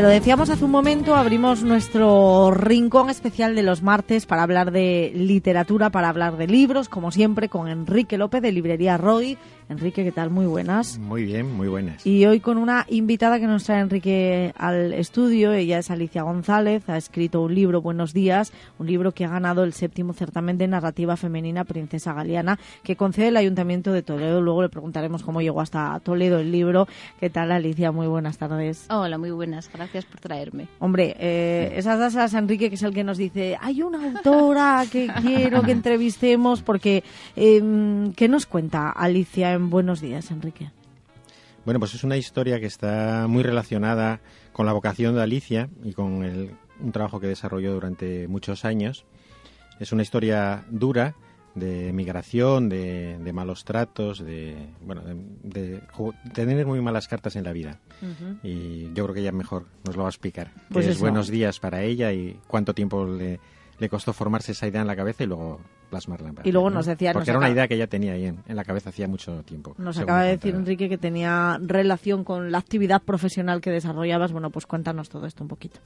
lo decíamos hace un momento, abrimos nuestro rincón especial de los martes para hablar de literatura, para hablar de libros, como siempre, con Enrique López de Librería Roy. Enrique, ¿qué tal? Muy buenas. Muy bien, muy buenas. Y hoy con una invitada que nos trae Enrique al estudio. Ella es Alicia González, ha escrito un libro, Buenos días, un libro que ha ganado el 7º certamen de narrativa femenina Princesa Galiana, que concede el Ayuntamiento de Toledo. Luego le preguntaremos cómo llegó hasta Toledo el libro. ¿Qué tal, Alicia? Muy buenas tardes. Hola, muy buenas. Gracias por traerme. Hombre, esas dasas, Enrique, que es el que nos dice, hay una autora que quiero que entrevistemos, porque ¿qué nos cuenta Alicia en Buenos días, Enrique? Bueno, pues es una historia que está muy relacionada con la vocación de Alicia y con un trabajo que desarrolló durante muchos años. Es una historia dura de migración, de malos tratos, de tener muy malas cartas en la vida. Uh-huh. Y yo creo que ella mejor nos lo va a explicar. Pues es Buenos días para ella y cuánto tiempo le costó formarse esa idea en la cabeza y luego plasmarla en papel. Y luego nos decía... Porque era una idea que ella tenía ahí en la cabeza hacía mucho tiempo. Nos acaba de decir, Enrique, que tenía relación con la actividad profesional que desarrollabas. Bueno, pues cuéntanos todo esto un poquito.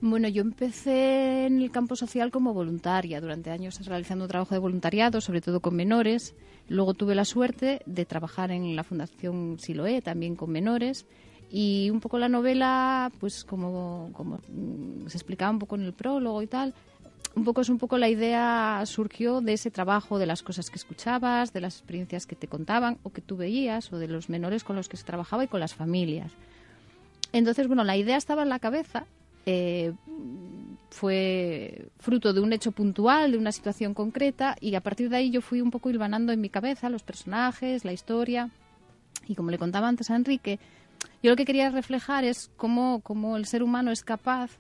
Bueno, yo empecé en el campo social como voluntaria, durante años realizando trabajo de voluntariado, sobre todo con menores. Luego tuve la suerte de trabajar en la Fundación Siloé, también con menores. Y un poco la novela, pues como se explicaba un poco en el prólogo y tal, un poco la idea surgió de ese trabajo, de las cosas que escuchabas, de las experiencias que te contaban o que tú veías, o de los menores con los que se trabajaba y con las familias. Entonces, bueno, la idea estaba en la cabeza. Fue fruto de un hecho puntual, de una situación concreta, y a partir de ahí yo fui un poco hilvanando en mi cabeza los personajes, la historia, y como le contaba antes a Enrique, yo lo que quería reflejar es cómo el ser humano es capaz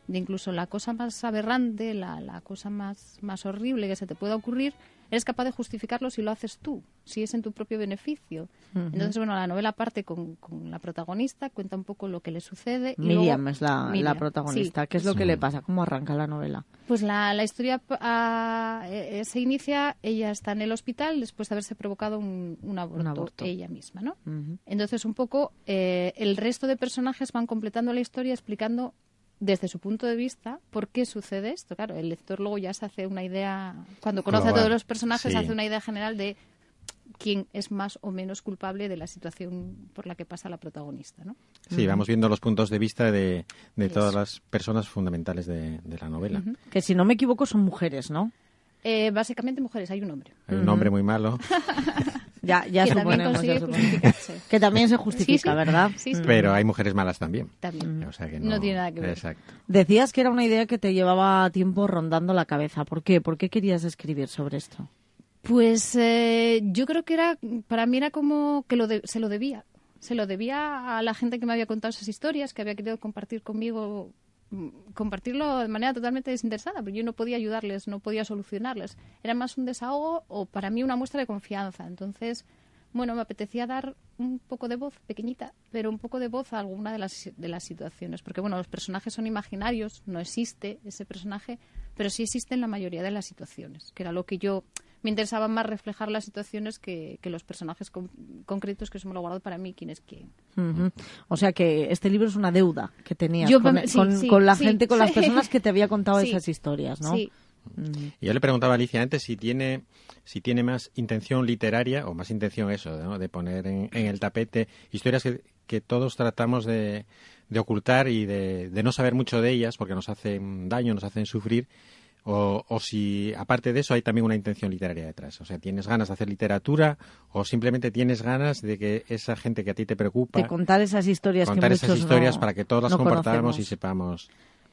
de incluso la cosa más aberrante, la cosa más horrible que se te pueda ocurrir, eres capaz de justificarlo si lo haces tú, si es en tu propio beneficio. Uh-huh. Entonces, bueno, la novela parte con la protagonista, cuenta un poco lo que le sucede. Y Miriam luego, es la protagonista. Sí. ¿Qué es lo que le pasa? ¿Cómo arranca la novela? Pues la historia se inicia, ella está en el hospital después de haberse provocado un aborto ella misma, ¿no? Uh-huh. Entonces, un poco el resto de personajes van completando la historia explicando desde su punto de vista, ¿por qué sucede esto? Claro, el lector luego ya se hace una idea, cuando conoce a todos los personajes, sí, hace una idea general de quién es más o menos culpable de la situación por la que pasa la protagonista, ¿no? Sí, uh-huh, vamos viendo los puntos de vista de todas las personas fundamentales de la novela. Uh-huh. Que si no me equivoco son mujeres, ¿no? Básicamente mujeres, hay un hombre. Hay un hombre muy malo. Ya que también consigue justificarse. Que también se justifica, sí, ¿verdad? Sí, sí. Pero hay mujeres malas también. También. O sea que no tiene nada que ver. Exacto. Decías que era una idea que te llevaba tiempo rondando la cabeza. ¿Por qué? ¿Por qué querías escribir sobre esto? Pues yo creo que para mí era como que se lo debía. Se lo debía a la gente que me había contado esas historias, que había querido compartir conmigo, compartirlo de manera totalmente desinteresada, pero yo no podía ayudarles, no podía solucionarles. Era más un desahogo o para mí una muestra de confianza. Entonces, bueno, me apetecía dar un poco de voz, pequeñita, pero un poco de voz a alguna de las situaciones. Porque, bueno, los personajes son imaginarios, no existe ese personaje, pero sí existe en la mayoría de las situaciones, que era lo que yo... Me interesaba más reflejar las situaciones que los personajes concretos, que eso me lo guardo para mí, quién es quién. Uh-huh. O sea que este libro es una deuda que tenías con la gente, con las personas que te había contado esas historias, ¿no? Sí. Uh-huh. Y yo le preguntaba a Alicia antes si tiene más intención literaria o más intención eso, ¿no? De poner en el tapete historias que todos tratamos de ocultar y de no saber mucho de ellas porque nos hacen daño, nos hacen sufrir. O si, aparte de eso, hay también una intención literaria detrás. O sea, ¿tienes ganas de hacer literatura o simplemente tienes ganas de que esa gente que a ti te preocupa... De contar esas historias para que todos las compartamos y sepamos...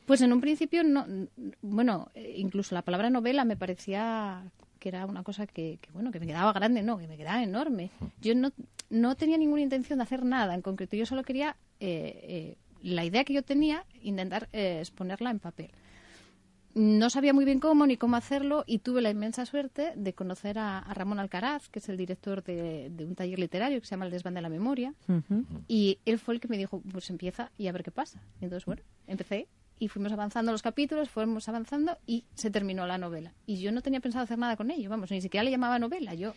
Pues en un principio, no, bueno, incluso la palabra novela me parecía que era una cosa que me quedaba grande, no, que me quedaba enorme. Yo no tenía ninguna intención de hacer nada en concreto. Yo solo quería, la idea que yo tenía, intentar exponerla en papel. No sabía muy bien cómo ni cómo hacerlo y tuve la inmensa suerte de conocer a Ramón Alcaraz, que es el director de un taller literario que se llama El Desván de la Memoria. Uh-huh. Y él fue el que me dijo, pues empieza y a ver qué pasa. Y entonces, bueno, empecé y fuimos avanzando los capítulos, fuimos avanzando y se terminó la novela. Y yo no tenía pensado hacer nada con ello, vamos, ni siquiera le llamaba novela. Yo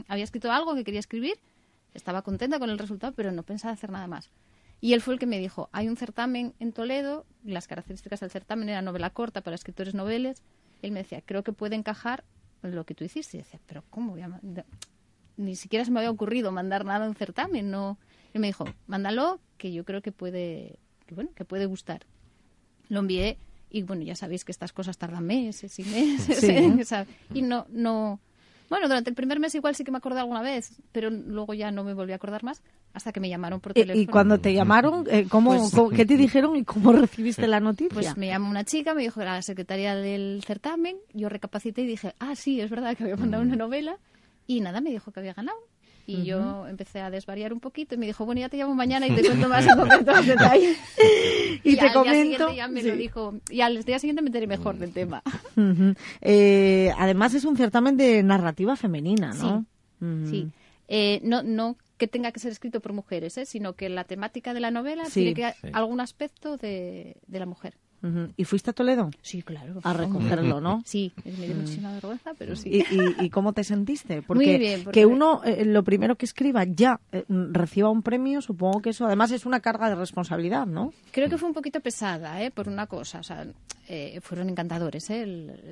había escrito algo que quería escribir, estaba contenta con el resultado, pero no pensaba hacer nada más. Y él fue el que me dijo, hay un certamen en Toledo, las características del certamen era novela corta para escritores noveles. Él me decía, creo que puede encajar en lo que tú hiciste. Y decía, pero ¿cómo voy a ni siquiera se me había ocurrido mandar nada a un certamen, no. Y me dijo, mándalo, que yo creo que puede gustar. Lo envié y bueno, ya sabéis que estas cosas tardan meses y meses. Sí. Y no. Bueno, durante el primer mes igual sí que me acordé alguna vez, pero luego ya no me volví a acordar más hasta que me llamaron por teléfono. ¿Y cuando te llamaron, qué te dijeron y cómo recibiste la noticia? Pues me llamó una chica, me dijo que era la secretaria del certamen, yo recapacité y dije, sí, es verdad que había mandado una novela, y nada, me dijo que había ganado. Y yo empecé a desvariar un poquito y me dijo, bueno, ya te llamo mañana y te cuento más en concreto los detalles. Y te al comento... día siguiente ya me lo dijo. Y al día siguiente me enteré mejor del tema. Además es un certamen de narrativa femenina, ¿no? Sí. No que tenga que ser escrito por mujeres, sino que la temática de la novela tiene que algún aspecto de la mujer. ¿Y fuiste a Toledo? Sí, claro. A recogerlo, ¿no? Sí, me dio muchísima vergüenza, pero sí. ¿Y cómo te sentiste? Porque muy bien. Porque... que uno, lo primero que escriba ya reciba un premio, supongo que eso además es una carga de responsabilidad, ¿no? Creo que fue un poquito pesada, por una cosa. O sea, fueron encantadores,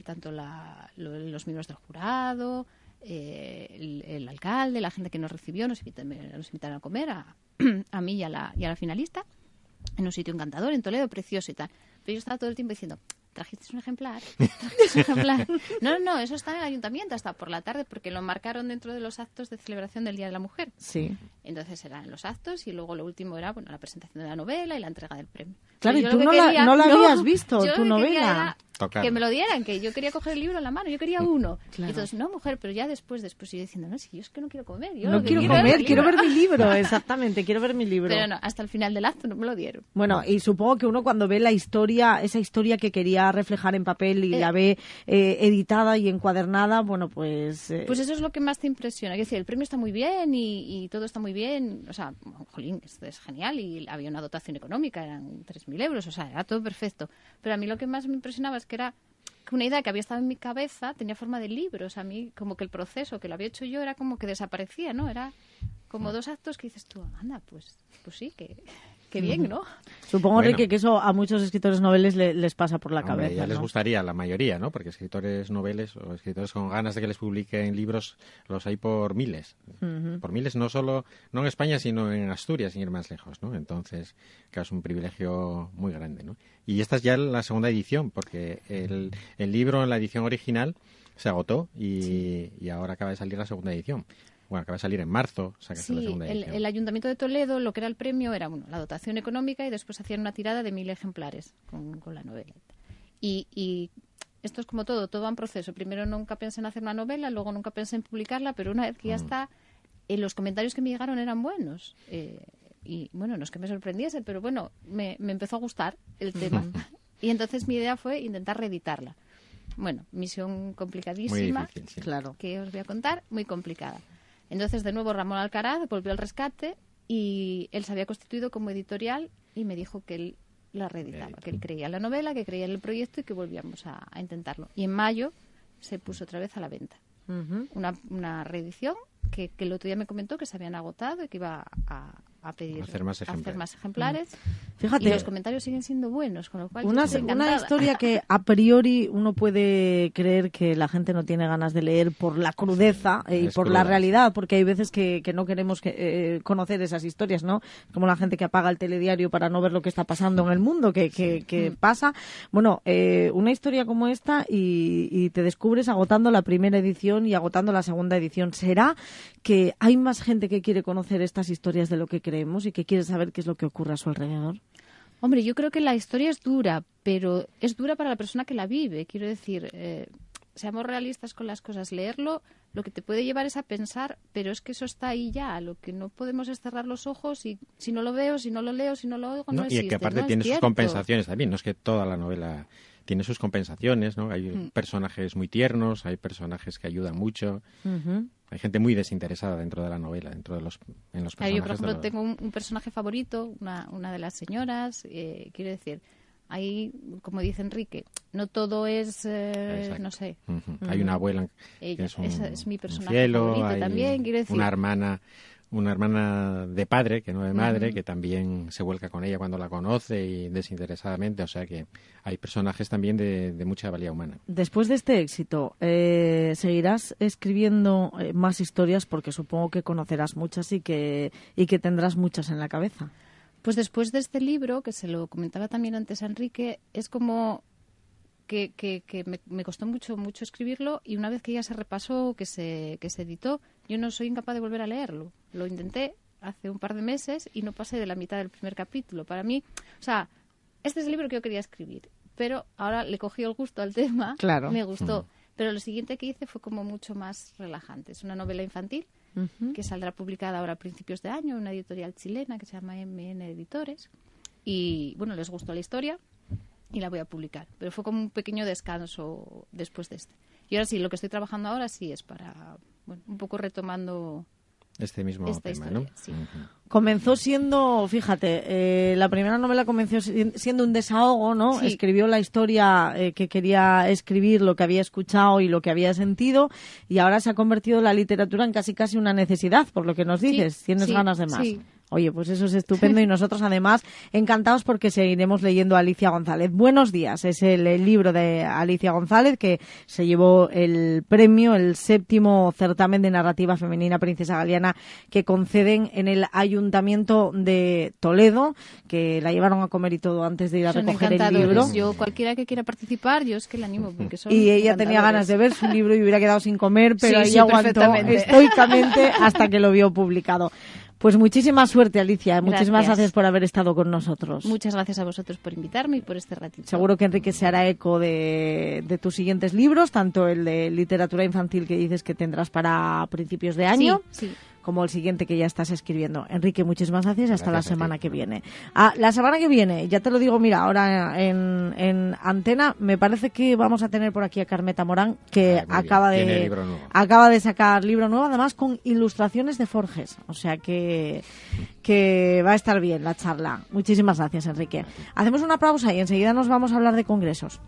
tanto los miembros del jurado, el alcalde, la gente que nos recibió, nos invitaron a comer, a mí y a la finalista, en un sitio encantador, en Toledo, precioso y tal. Pero yo estaba todo el tiempo diciendo, ¿trajiste un ejemplar? No, eso está en el ayuntamiento hasta por la tarde, porque lo marcaron dentro de los actos de celebración del Día de la Mujer. Sí. Entonces eran los actos y luego lo último era la presentación de la novela y la entrega del premio. Claro, y tú no la habías visto, tu novela. Que me lo dieran, que yo quería coger el libro en la mano, yo quería uno. Claro. Y entonces, no, mujer, pero ya después yo diciendo, no, si yo es que no quiero comer. Yo no quiero comer, quiero ver mi libro, exactamente, quiero ver mi libro. Pero no, hasta el final del acto no me lo dieron. Bueno, y supongo que uno cuando ve esa historia que quería reflejar en papel y la ve editada y encuadernada, bueno, pues... Pues eso es lo que más te impresiona. Es decir, el premio está muy bien y todo está muy bien. O sea, jolín, esto es genial y había una dotación económica, eran 3.000 euros, o sea, era todo perfecto. Pero a mí lo que más me impresionaba es que era que una idea que había estado en mi cabeza tenía forma de libro. O sea, a mí como que el proceso que lo había hecho yo era como que desaparecía, ¿no? Era como 2 actos que dices tú, anda, pues sí, que bien, ¿no? Supongo, Enrique, que eso a muchos escritores noveles les pasa por la cabeza. Ya les ¿no? gustaría, la mayoría, ¿no? Porque escritores noveles o escritores con ganas de que les publiquen libros los hay por miles. Por miles, no en España, sino en Asturias, sin ir más lejos, ¿no? Entonces, claro, es un privilegio muy grande, ¿no? Y esta es ya la segunda edición, porque el libro en la edición original se agotó y ahora acaba de salir la segunda edición. Bueno, acaba de salir en marzo, la segunda edición. El Ayuntamiento de Toledo, lo que era el premio era la dotación económica y después hacían una tirada de 1.000 ejemplares con la novela. Y esto es como todo va en proceso. Primero nunca pensé en hacer una novela, luego nunca pensé en publicarla, pero una vez que ya está, los comentarios que me llegaron eran buenos. Y bueno, no es que me sorprendiese, pero bueno, me empezó a gustar el tema. Y entonces mi idea fue intentar reeditarla. Bueno, misión complicadísima, muy difícil, sí. Claro. Que os voy a contar, muy complicada. Entonces, de nuevo, Ramón Alcaraz volvió al rescate y él se había constituido como editorial y me dijo que él la reeditaba, que él creía en la novela, que creía en el proyecto y que volvíamos a intentarlo. Y en mayo se puso otra vez a la venta. Una reedición que el otro día me comentó que se habían agotado y que iba a pedir hacer más ejemplares. Fíjate, y los comentarios siguen siendo buenos, con lo cual una historia que a priori uno puede creer que la gente no tiene ganas de leer por la crudeza y por la realidad, porque hay veces que no queremos conocer esas historias, ¿no? Como la gente que apaga el telediario para no ver lo que está pasando en el mundo, que pasa. Bueno, una historia como esta y te descubres agotando la primera edición y agotando la segunda edición. ¿Será que hay más gente que quiere conocer estas historias de lo que creemos y que quiere saber qué es lo que ocurre a su alrededor? Hombre, yo creo que la historia es dura, pero es dura para la persona que la vive. Quiero decir, seamos realistas con las cosas. Leerlo lo que te puede llevar es a pensar, pero es que eso está ahí ya. Lo que no podemos es cerrar los ojos y si no lo veo, si no lo leo, si no lo oigo, no existe. Y que aparte tiene sus compensaciones también. No es que toda la novela tiene sus compensaciones, ¿no? Hay personajes muy tiernos, hay personajes que ayudan mucho. Hay gente muy desinteresada dentro de la novela, en los personajes. Yo, por ejemplo, tengo un personaje favorito, una de las señoras. Quiero decir, ahí, como dice Enrique, no todo es, no sé. Hay una abuela que ella, es mi personaje cielo, favorito también, quiero decir. una hermana una hermana de padre, que no de madre, que también se vuelca con ella cuando la conoce y desinteresadamente. O sea que hay personajes también de mucha valía humana. Después de este éxito, ¿seguirás escribiendo más historias? Porque supongo que conocerás muchas y que tendrás muchas en la cabeza. Pues después de este libro, que se lo comentaba también antes a Enrique, es como que me costó mucho escribirlo, y una vez que ya se repasó, que se editó, yo no soy incapaz de volver a leerlo. Lo intenté hace un par de meses y no pasé de la mitad del primer capítulo. Para mí, o sea, este es el libro que yo quería escribir, pero ahora le cogí el gusto al tema, claro. Me gustó. Pero lo siguiente que hice fue como mucho más relajante. Es una novela infantil que saldrá publicada ahora a principios de año en una editorial chilena que se llama MN Editores. Y bueno, les gustó la historia y la voy a publicar. Pero fue como un pequeño descanso después de este. Y ahora sí, lo que estoy trabajando ahora sí es para, bueno, un poco retomando este mismo esta tema, historia, ¿no? sí. Comenzó siendo, fíjate, la primera novela comenzó siendo un desahogo, ¿no? Sí. Escribió la historia que quería escribir, lo que había escuchado y lo que había sentido, y ahora se ha convertido la literatura en casi una necesidad, por lo que nos dices. Sí, Tienes sí, ganas de más. sí. Oye, pues eso es estupendo, y nosotros además encantados porque seguiremos leyendo a Alicia González. Buenos días, es el libro de Alicia González que se llevó el premio, el 7º certamen de narrativa femenina Princesa Galiana, que conceden en el Ayuntamiento de Toledo, que la llevaron a comer y todo antes de ir a Son recoger el encantadores. libro. Yo, cualquiera que quiera participar, yo es que la animo, porque son Y ella tenía encantadores. ganas de ver su libro y hubiera quedado sin comer, pero Sí, ella sí, aguantó perfectamente. estoicamente hasta que lo vio publicado. Pues muchísima suerte, Alicia. Muchísimas Gracias. gracias por haber estado con nosotros. Muchas gracias a vosotros por invitarme y por este ratito. Seguro que Enrique se hará eco de tus siguientes libros, tanto el de literatura infantil que dices que tendrás para principios de año, Sí, sí. como el siguiente que ya estás escribiendo. Enrique, muchísimas gracias. Hasta Gracias la a semana ti. que viene. La semana que viene, ya te lo digo, mira, ahora en Antena, me parece que vamos a tener por aquí a Carmeta Morán, que Muy bien. acaba Tiene libro nuevo. de sacar libro nuevo, además con ilustraciones de Forges. O sea que va a estar bien la charla. Muchísimas gracias, Enrique. Hacemos una pausa y enseguida nos vamos a hablar de congresos.